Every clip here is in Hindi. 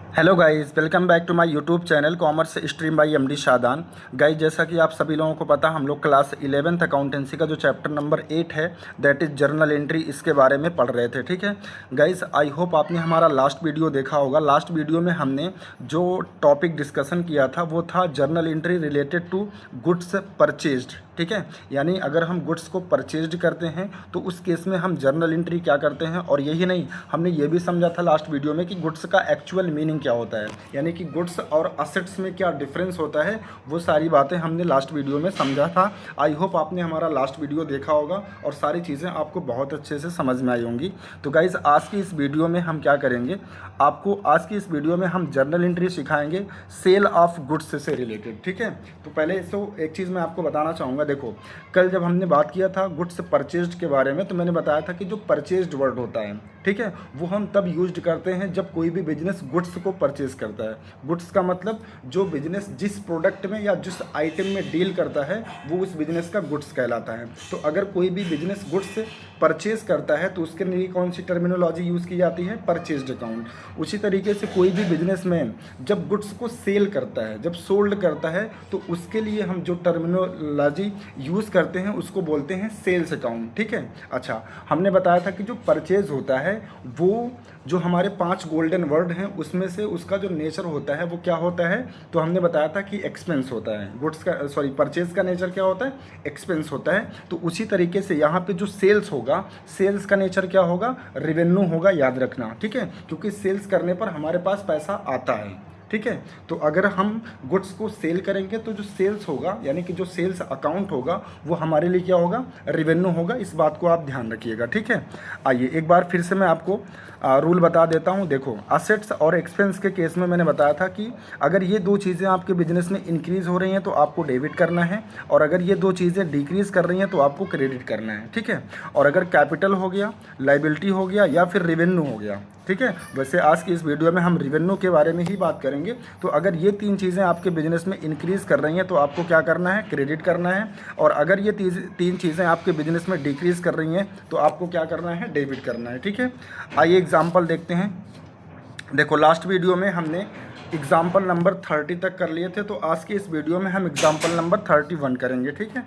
Hello guys, welcome back to my YouTube channel commerce stream by MD Shadan. Guys, जैसा कि आप सभी लोगों को पता, हम लोग क्लास 11th अकाउंटेंसी का जो चैप्टर नंबर 8 है दैट इज़ जर्नल एंट्री, इसके बारे में पढ़ रहे थे। ठीक है गाइस, आई होप आपने हमारा लास्ट वीडियो देखा होगा। लास्ट वीडियो में हमने जो टॉपिक डिस्कशन किया था वो था journal entry related to goods purchased. ठीक है, यानी अगर हम गुड्स को परचेज्ड करते हैं तो उस केस में हम जर्नल एंट्री क्या करते हैं। और यही नहीं, हमने ये भी समझा था लास्ट वीडियो में कि गुड्स का एक्चुअल मीनिंग क्या होता है, यानी कि गुड्स और असेट्स में क्या डिफरेंस होता है। वो सारी बातें हमने लास्ट वीडियो में समझा था। आई होप आपने हमारा लास्ट वीडियो देखा होगा और सारी चीज़ें आपको बहुत अच्छे से समझ में आई होंगी। तो गाइज़, आज की इस वीडियो में हम क्या करेंगे, आपको आज की इस वीडियो में हम जर्नल एंट्री सिखाएंगे सेल ऑफ गुड्स से रिलेटेड। ठीक है, तो पहले तो एक चीज़ मैं आपको बताना चाहूँगा। देखो, कल जब हमने बात किया था गुड्स परचेज्ड के बारे में, तो मैंने बताया था कि जो परचेज्ड वर्ड होता है, ठीक है, वो हम तब यूज करते हैं जब कोई भी बिजनेस गुड्स को परचेज करता है। गुड्स का मतलब जो बिजनेस जिस प्रोडक्ट में या जिस आइटम में डील करता है वो उस बिजनेस का गुड्स कहलाता है। तो अगर कोई भी बिजनेस गुड्स परचेज करता है तो उसके लिए कौन सी टर्मिनोलॉजी यूज़ की जाती है, परचेज्ड अकाउंट। उसी तरीके से कोई भी बिजनेसमैन जब गुड्स को सेल करता है, जब सोल्ड करता है, तो उसके लिए हम जो टर्मिनोलॉजी यूज़ करते हैं उसको बोलते हैं सेल्स अकाउंट। ठीक है, अच्छा, हमने बताया था कि जो परचेज होता है वो जो हमारे 5 गोल्डन वर्ड हैं उसमें से उसका जो नेचर होता है वो क्या होता है। तो हमने बताया था कि एक्सपेंस होता है। गुड्स का परचेज का नेचर क्या होता है, एक्सपेंस होता है। तो उसी तरीके से यहाँ पे जो सेल्स होगा, सेल्स का नेचर क्या होगा, रेवेन्यू होगा, याद रखना। ठीक है, क्योंकि सेल्स करने पर हमारे पास पैसा आता है। ठीक है, तो अगर हम गुड्स को सेल करेंगे तो जो सेल्स होगा, यानी कि जो सेल्स अकाउंट होगा, वो हमारे लिए क्या होगा, रेवेन्यू होगा। इस बात को आप ध्यान रखिएगा। ठीक है, आइए एक बार फिर से मैं आपको रूल बता देता हूँ। देखो, असेट्स और एक्सपेंस के केस में मैंने बताया था कि अगर ये दो चीज़ें आपके बिजनेस में इंक्रीज़ हो रही हैं तो आपको डेबिट करना है, और अगर ये दो चीज़ें डिक्रीज़ कर रही हैं तो आपको क्रेडिट करना है। ठीक है, और अगर कैपिटल हो गया, लाइबिलिटी हो गया, या फिर रेवेन्यू हो गया। ठीक है, वैसे आज की इस वीडियो में हम रेवेन्यू के बारे में ही बात करेंगे। तो अगर ये 3 चीज़ें आपके बिजनेस में इंक्रीज़ कर रही हैं तो आपको क्या करना है, क्रेडिट करना है। और अगर ये 3 चीज़ें आपके बिजनेस में डिक्रीज़ कर रही हैं तो आपको क्या करना है, डेबिट करना है। ठीक है, आइए एग्जाम्पल देखते हैं। देखो, लास्ट वीडियो में हमने एग्जाम्पल नंबर 30 तक कर लिए थे, तो आज की इस वीडियो में हम एग्जाम्पल नंबर 31 करेंगे। ठीक है,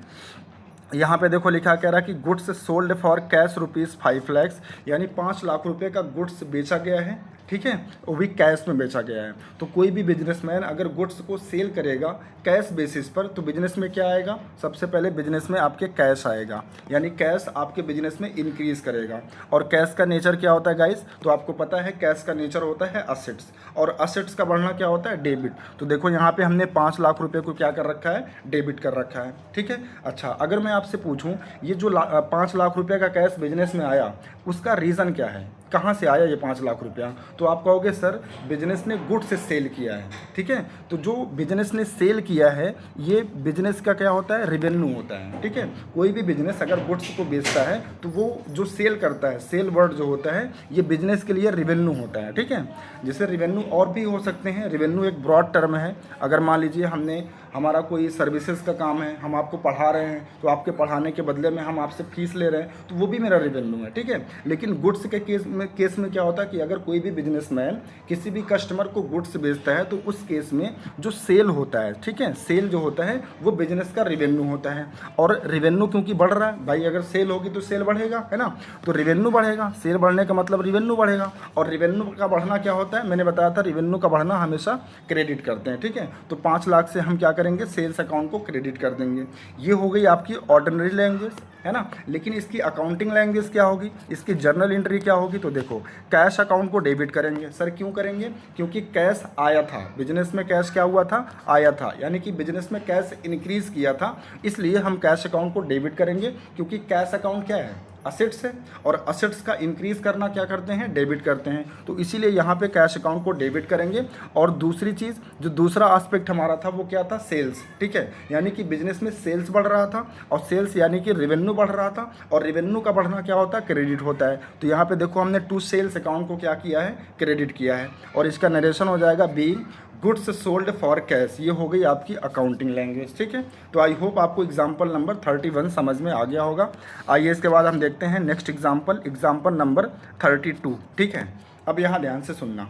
यहाँ पे देखो लिखा कह रहा है कि goods sold for cash ₹5 lakh, यानी 5 लाख रुपए का गुड्स बेचा गया है। ठीक है, वो भी कैश में बेचा गया है। तो कोई भी बिजनेसमैन अगर गुड्स को सेल करेगा कैश बेसिस पर तो बिजनेस में क्या आएगा, सबसे पहले बिजनेस में आपके कैश आएगा, यानी कैश आपके बिजनेस में इंक्रीज करेगा। और कैश का नेचर क्या होता है गाइस, तो आपको पता है कैश का नेचर होता है असेट्स, और असेट्स का बढ़ना क्या होता है, डेबिट। तो देखो यहाँ पे हमने 5 लाख रुपए को क्या कर रखा है, डेबिट कर रखा है। ठीक है, अच्छा, अगर मैं आपसे पूछूं ये जो 5 लाख रुपए का कैश बिजनेस में आया उसका रीज़न क्या है, कहाँ से आया ये 5 लाख रुपया, तो आप कहोगे सर बिजनेस ने गुड्स से सेल किया है। ठीक है, तो जो बिजनेस ने सेल किया है ये बिजनेस का क्या होता है, रेवेन्यू होता है। ठीक है, कोई भी बिजनेस अगर गुड्स को बेचता है तो वो जो सेल करता है, सेल वर्ड जो होता है, ये बिजनेस के लिए रेवेन्यू होता है। ठीक है, जैसे रेवेन्यू और भी हो सकते हैं। रेवेन्यू एक ब्रॉड टर्म है। अगर मान लीजिए हमारा कोई सर्विसेज का काम है, हम आपको पढ़ा रहे हैं तो आपके पढ़ाने के बदले में हम आपसे फीस ले रहे हैं, तो वो भी मेरा रेवेन्यू है। ठीक है, लेकिन गुड्स के केस में क्या होता है कि अगर कोई भी बिजनेसमैन किसी भी कस्टमर को गुड्स बेचता है तो उस केस में जो सेल होता है, ठीक है, सेल जो होता है वो बिजनेस का रेवेन्यू होता है। और रेवेन्यू क्योंकि बढ़ रहा है भाई, अगर सेल होगी तो सेल बढ़ेगा, है ना, तो रेवेन्यू बढ़ेगा। सेल बढ़ने का मतलब रेवेन्यू बढ़ेगा, और रेवेन्यू का बढ़ना क्या होता है, मैंने बताया था रेवेन्यू का बढ़ना हमेशा क्रेडिट करते हैं। ठीक है, तो 5 लाख से हम क्या करेंगे, सेल्स अकाउंट को क्रेडिट कर देंगे। ये हो गई आपकी ऑर्डिनरी लैंग्वेज, है ना। लेकिन इसकी अकाउंटिंग लैंग्वेज क्या होगी, इसकी जर्नल एंट्री क्या होगी, तो देखो कैश अकाउंट को डेबिट करेंगे। सर क्यों करेंगे, क्योंकि कैश आया था बिजनेस में, कैश क्या हुआ था, आया था, यानी कि बिजनेस में कैश इंक्रीज किया था, इसलिए हम कैश अकाउंट को डेबिट करेंगे। क्योंकि कैश अकाउंट क्या है, असेट्स है, और असेट्स का इंक्रीज करना क्या करते हैं, डेबिट करते हैं। तो इसीलिए यहाँ पे कैश अकाउंट को डेबिट करेंगे। और दूसरी चीज़, जो दूसरा एस्पेक्ट हमारा था वो क्या था, सेल्स। ठीक है, यानी कि बिजनेस में सेल्स बढ़ रहा था, और सेल्स यानी कि रेवेन्यू बढ़ रहा था, और रेवेन्यू का बढ़ना क्या होता है, क्रेडिट होता है। तो यहाँ पे देखो हमने टू सेल्स अकाउंट को क्या किया है, क्रेडिट किया है। और इसका नरेशन हो जाएगा being goods sold for cash. ये हो गई आपकी अकाउंटिंग लैंग्वेज। ठीक है, तो आई होप आपको एग्जाम्पल नंबर 31 समझ में आ गया होगा। आइए इसके बाद हम देखते हैं नेक्स्ट एग्जाम्पल, एग्जाम्पल नंबर 32। ठीक है, अब यहाँ ध्यान से सुनना।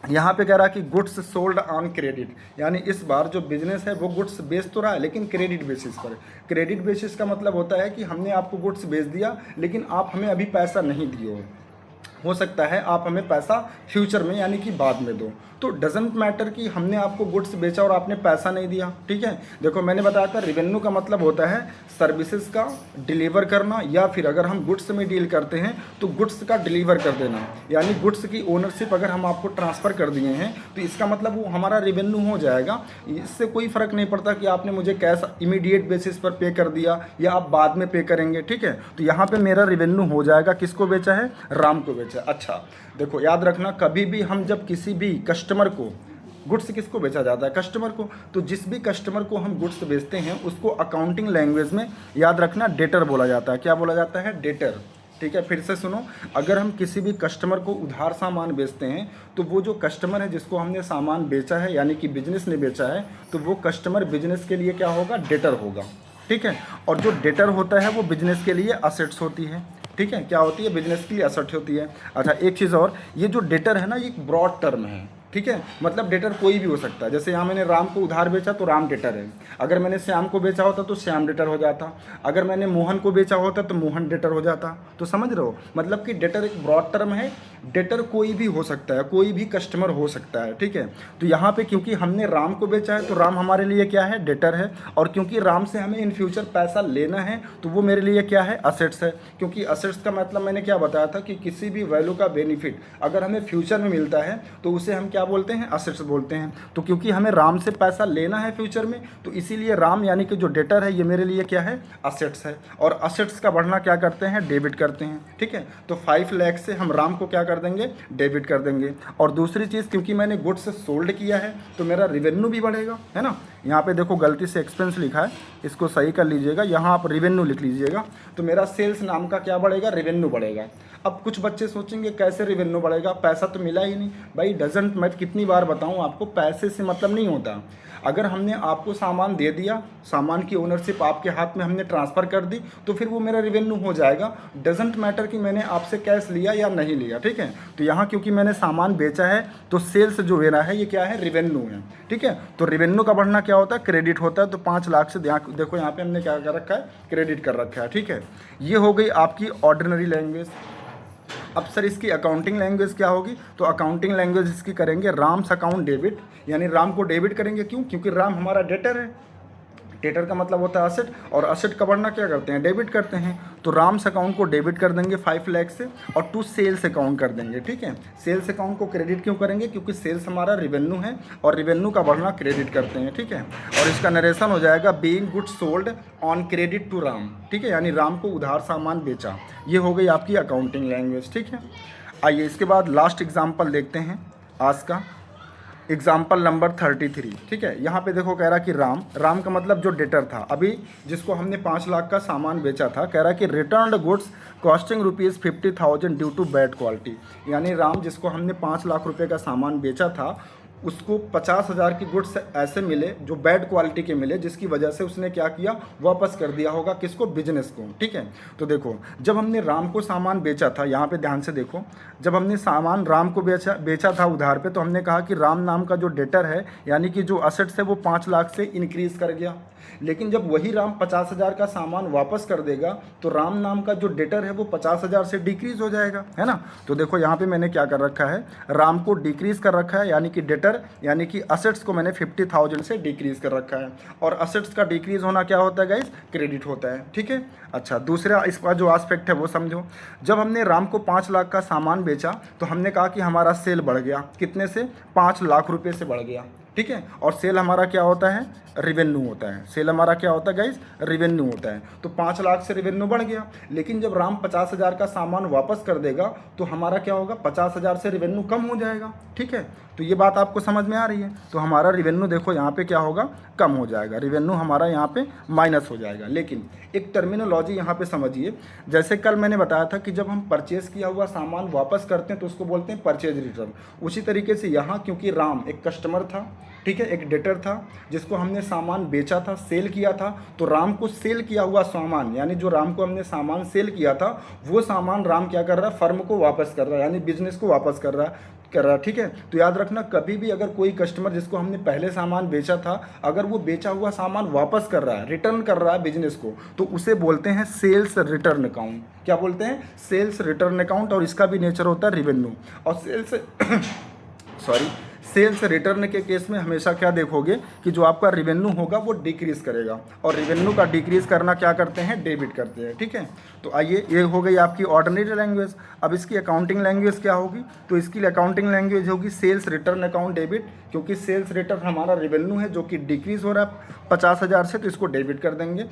यहाँ पे कह रहा है कि गुड्स सोल्ड ऑन क्रेडिट, यानी इस बार जो बिजनेस है वो गुड्स बेच तो रहा है लेकिन क्रेडिट बेसिस पर। क्रेडिट बेसिस का मतलब होता है कि हमने आपको गुड्स बेच दिया लेकिन आप हमें अभी पैसा नहीं दिए हो सकता है आप हमें पैसा फ्यूचर में यानी कि बाद में दो। तो डजेंट मैटर कि हमने आपको गुड्स बेचा और आपने पैसा नहीं दिया, ठीक है। देखो मैंने बताया था रेवेन्यू का मतलब होता है सर्विसेज का डिलीवर करना, या फिर अगर हम गुड्स में डील करते हैं तो गुड्स का डिलीवर कर देना, यानी गुड्स की ओनरशिप अगर हम आपको ट्रांसफ़र कर दिए हैं तो इसका मतलब वो हमारा रेवेन्यू हो जाएगा। इससे कोई फ़र्क नहीं पड़ता कि आपने मुझे कैश इमीडिएट बेसिस पर पे कर दिया या आप बाद में पे करेंगे, ठीक है। तो यहाँ पर मेरा रेवेन्यू हो जाएगा। किसको बेचा है? राम को बेचा। अच्छा देखो याद रखना, कभी भी हम जब किसी भी कस्टमर को गुड्स किसको बेचा जाता है? कस्टमर को। तो जिस भी कस्टमर को हम गुड्स बेचते हैं उसको अकाउंटिंग लैंग्वेज में याद रखना डेटर बोला जाता है। क्या बोला जाता है? डेटर, ठीक है। फिर से सुनो, अगर हम किसी भी कस्टमर को उधार सामान बेचते हैं तो वो जो कस्टमर है जिसको हमने सामान बेचा है यानी कि बिजनेस ने बेचा है, तो वो कस्टमर बिजनेस के लिए क्या होगा? डेटर होगा, ठीक है। और जो डेटर होता है वो बिजनेस के लिए असेट्स होती है, ठीक है। क्या होती है? बिजनेस के लिए असेट होती है। अच्छा एक चीज़ और, ये जो डेटर है ना ये एक ब्रॉड टर्म है, ठीक है। मतलब डेटर कोई भी हो सकता है। जैसे यहाँ मैंने राम को उधार बेचा तो राम डेटर है, अगर मैंने श्याम को बेचा होता तो श्याम डेटर हो जाता, अगर मैंने मोहन को बेचा होता तो मोहन डेटर हो जाता। तो समझ रहे हो, मतलब कि डेटर एक ब्रॉड टर्म है, डेटर कोई भी हो सकता है, कोई भी कस्टमर हो सकता है, ठीक है। तो यहाँ पे क्योंकि हमने राम को बेचा है तो राम हमारे लिए क्या है? डेटर है। और क्योंकि राम से हमें इन फ्यूचर पैसा लेना है तो वो मेरे लिए क्या है? असेट्स है। क्योंकि असेट्स का मतलब मैंने क्या बताया था कि किसी भी वैल्यू का बेनिफिट अगर हमें फ्यूचर में मिलता है तो उसे हम क्या बोलते हैं? असेट्स बोलते हैं। तो क्योंकि हमें राम से पैसा लेना है फ्यूचर में तो इसीलिए राम यानी कि जो डेटर है ये मेरे लिए क्या है? असेट्स है। और असेट्स का बढ़ना क्या करते हैं? डेबिट करते हैं, ठीक है। तो 5 लाख से हम राम को क्या कर देंगे? डेबिट कर देंगे। और दूसरी चीज़, क्योंकि मैंने गुड्स सोल्ड किया है तो मेरा रेवेन्यू भी बढ़ेगा, है ना। यहाँ पे देखो गलती से एक्सपेंस लिखा है, इसको सही कर लीजिएगा, यहाँ आप रेवेन्यू लिख लीजिएगा। तो मेरा सेल्स नाम का क्या बढ़ेगा? रेवेन्यू बढ़ेगा। अब कुछ बच्चे सोचेंगे कैसे रेवेन्यू बढ़ेगा, पैसा तो मिला ही नहीं। भाई डजंट, मैं कितनी बार बताऊँ आपको, पैसे से मतलब नहीं होता। अगर हमने आपको सामान दे दिया, सामान की ओनरशिप आपके हाथ में हमने ट्रांसफ़र कर दी तो फिर वो मेरा रेवेन्यू हो जाएगा। डजंट मैटर कि मैंने आपसे कैश लिया या नहीं लिया, ठीक है। तो यहाँ क्योंकि मैंने सामान बेचा है तो सेल्स जो मेरा है ये क्या है? रेवेन्यू है, ठीक है। तो रेवेन्यू का बढ़ना क्या होता है? क्रेडिट होता है। तो 5 लाख से देखो यहाँ पे हमने क्या कर रखा है? क्रेडिट कर रखा है, ठीक है। ये हो गई आपकी ऑर्डिनरी लैंग्वेज। अब सर इसकी अकाउंटिंग लैंग्वेज क्या होगी? तो अकाउंटिंग लैंग्वेज इसकी करेंगे राम्स अकाउंट डेबिट, यानी राम को डेबिट करेंगे। क्यों? क्योंकि राम हमारा डेटर है। डेटर का मतलब होता है असेट, और असेट का बढ़ना क्या करते हैं? डेबिट करते हैं। तो राम्स अकाउंट को डेबिट कर देंगे 5 लाख से और टू सेल्स अकाउंट कर देंगे, ठीक है। सेल्स अकाउंट को क्रेडिट क्यों करेंगे? क्योंकि सेल्स हमारा रेवेन्यू है और रेवेन्यू का बढ़ना क्रेडिट करते हैं, ठीक है। और इसका नरेशन हो जाएगा being goods sold on credit to Ram, ठीक है, यानी राम को उधार सामान बेचा। ये हो गई आपकी अकाउंटिंग लैंग्वेज, ठीक है। आइए इसके बाद लास्ट एग्जाम्पल देखते हैं आज का, एग्जाम्पल नंबर 33, ठीक है। यहाँ पे देखो कह रहा कि राम का मतलब जो डेटर था, अभी जिसको हमने 5 लाख का सामान बेचा था, कह रहा कि return goods costing ₹50,000 due to bad quality, यानी राम जिसको हमने 5 लाख रुपए का सामान बेचा था उसको 50,000 की गुड्स ऐसे मिले जो बैड क्वालिटी के मिले, जिसकी वजह से उसने क्या किया? वापस कर दिया होगा। किसको? बिजनेस को, ठीक है। तो देखो जब हमने राम को सामान बेचा था, यहाँ पे ध्यान से देखो, जब हमने सामान राम को बेचा था उधार पे, तो हमने कहा कि राम नाम का जो डेटर है यानी कि जो असेट्स है वो 5 लाख से इंक्रीज़ कर गया। लेकिन जब वही राम 50,000 का सामान वापस कर देगा तो राम नाम का जो डेटर है वो 50,000 से डिक्रीज हो जाएगा, है ना। तो देखो यहाँ पे मैंने क्या कर रखा है? राम को डिक्रीज कर रखा है, यानी कि डेटर यानी कि असेट्स को मैंने 50,000 से डिक्रीज कर रखा है। और असेट्स का डिक्रीज होना क्या होता है गाइस? क्रेडिट होता है, ठीक है। अच्छा दूसरा इसका जो एस्पेक्ट है वो समझो। जब हमने राम को 5 लाख का सामान बेचा तो हमने कहा कि हमारा सेल बढ़ गया, कितने से? 5 लाख रुपये से बढ़ गया, ठीक है। और सेल हमारा क्या होता है? रेवेन्यू होता है। सेल हमारा क्या होता है गाइस? रेवेन्यू होता है। तो 5 लाख से रेवेन्यू बढ़ गया। लेकिन जब राम 50,000 का सामान वापस कर देगा तो हमारा क्या होगा? 50,000 से रेवेन्यू कम हो जाएगा, ठीक है। तो ये बात आपको समझ में आ रही है? तो हमारा रेवेन्यू देखो यहाँ पे क्या होगा? कम हो जाएगा, रेवेन्यू हमारा यहाँ पे माइनस हो जाएगा। लेकिन एक टर्मिनोलॉजी यहाँ पे समझिए, जैसे कल मैंने बताया था कि जब हम परचेज किया हुआ सामान वापस करते हैं तो उसको बोलते हैं परचेज रिटर्न। उसी तरीके से यहाँ क्योंकि राम एक कस्टमर था, ठीक है, एक डेटर था जिसको हमने सामान बेचा था, सेल किया था, तो राम को सेल किया हुआ सामान यानी जो राम को हमने सामान सेल किया था वो सामान राम क्या कर रहा है? फर्म को वापस कर रहा है, यानी बिजनेस को वापस कर रहा है। कर रहा है, ठीक है। तो याद रखना, कभी भी अगर कोई कस्टमर जिसको हमने पहले सामान बेचा था, अगर वो बेचा हुआ सामान वापस कर रहा है, रिटर्न कर रहा है बिजनेस को, तो उसे बोलते हैं सेल्स रिटर्न अकाउंट। क्या बोलते हैं? Sales return account. और इसका भी नेचर होता है रिवेन्यू। और सेल्स सॉरी, सेल्स रिटर्न के केस में हमेशा क्या देखोगे कि जो आपका रिवेन्यू होगा वो डिक्रीज करेगा, और रिवेन्यू का डिक्रीज करना क्या करते हैं? डेबिट करते हैं, ठीक है। तो आइए, ये हो गई आपकी ऑर्डिनरी लैंग्वेज। अब इसकी अकाउंटिंग लैंग्वेज क्या होगी? तो इसकी अकाउंटिंग लैंग्वेज होगी सेल्स रिटर्न अकाउंट डेबिट, क्योंकि सेल्स रिटर्न हमारा रिवेन्यू है जो कि डिक्रीज हो रहा है 50,000 से, तो इसको डेबिट कर देंगे।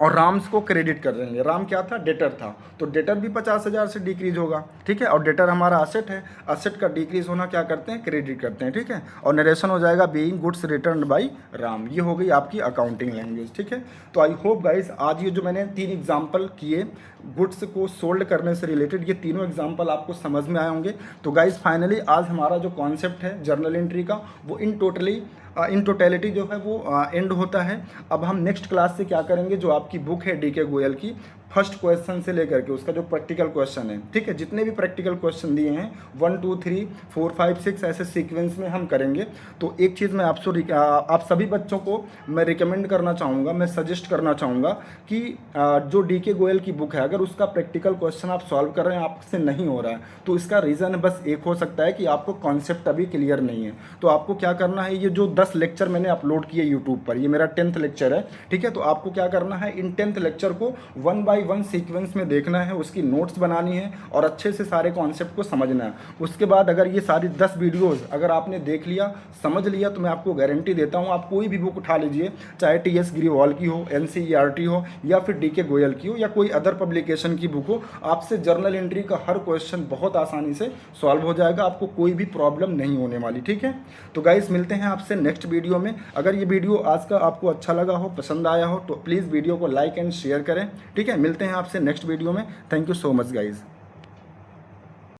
और राम्स को क्रेडिट कर देंगे। राम क्या था? डेटर था, तो डेटर भी 50,000 से डिक्रीज होगा, ठीक है। और डेटर हमारा असेट है, असेट का डिक्रीज होना क्या करते हैं? क्रेडिट करते हैं, ठीक है। और नरेशन हो जाएगा being goods return by Ram. ये हो गई आपकी अकाउंटिंग लैंग्वेज, ठीक है। तो आई होप गाइस, आज ये जो मैंने 3 एग्जाम्पल किए गुड्स को सोल्ड करने से रिलेटेड, ये तीनों एग्जाम्पल आपको समझ में आए होंगे। तो गाइस फाइनली आज हमारा जो कॉन्सेप्ट है जर्नल एंट्री का, वो इन टोटलिटी जो है वो एंड होता है। अब हम नेक्स्ट क्लास से क्या करेंगे, जो आपकी बुक है डीके गोयल की, फर्स्ट क्वेश्चन से लेकर के उसका जो प्रैक्टिकल क्वेश्चन है, ठीक है, जितने भी प्रैक्टिकल क्वेश्चन दिए हैं 1 2 3 4 5 6 ऐसे सीक्वेंस में हम करेंगे। तो एक चीज़ मैं आप सभी बच्चों को मैं रिकमेंड करना चाहूँगा, मैं सजेस्ट करना चाहूँगा कि जो डीके गोयल की बुक है, अगर उसका प्रैक्टिकल क्वेश्चन आप सॉल्व कर रहे हैं, आपसे नहीं हो रहा है, तो इसका रीज़न बस एक हो सकता है कि आपको कॉन्सेप्ट अभी क्लियर नहीं है। तो आपको क्या करना है, ये जो 10 लेक्चर मैंने अपलोड किए यूट्यूब पर, ये मेरा 10th लेक्चर है, ठीक है। तो आपको क्या करना है, इन 10th लेक्चर को 1 बाय 1 सीक्वेंस में देखना है, उसकी नोट्स बनानी है और अच्छे से सारे कॉन्सेप्ट को समझना है। उसके बाद अगर ये सारी 10 वीडियोस अगर आपने देख लिया, समझ लिया, तो मैं आपको गारंटी देता हूँ, आप कोई भी बुक उठा लीजिए, चाहे TS ग्रीवाल की हो, NCERT हो, या फिर DK गोयल की हो, या कोई अदर पब्लिकेशन की बुक हो, आपसे जर्नल एंट्री का हर क्वेश्चन बहुत आसानी से सॉल्व हो जाएगा, आपको कोई भी प्रॉब्लम नहीं होने वाली, ठीक है। तो गाइस मिलते हैं आपसे नेक्स्ट वीडियो में। अगर ये वीडियो आज का आपको अच्छा लगा हो, पसंद आया हो, तो प्लीज़ वीडियो को लाइक एंड शेयर करें, ठीक है। मिलते हैं आपसे नेक्स्ट वीडियो में। Thank you so much guys.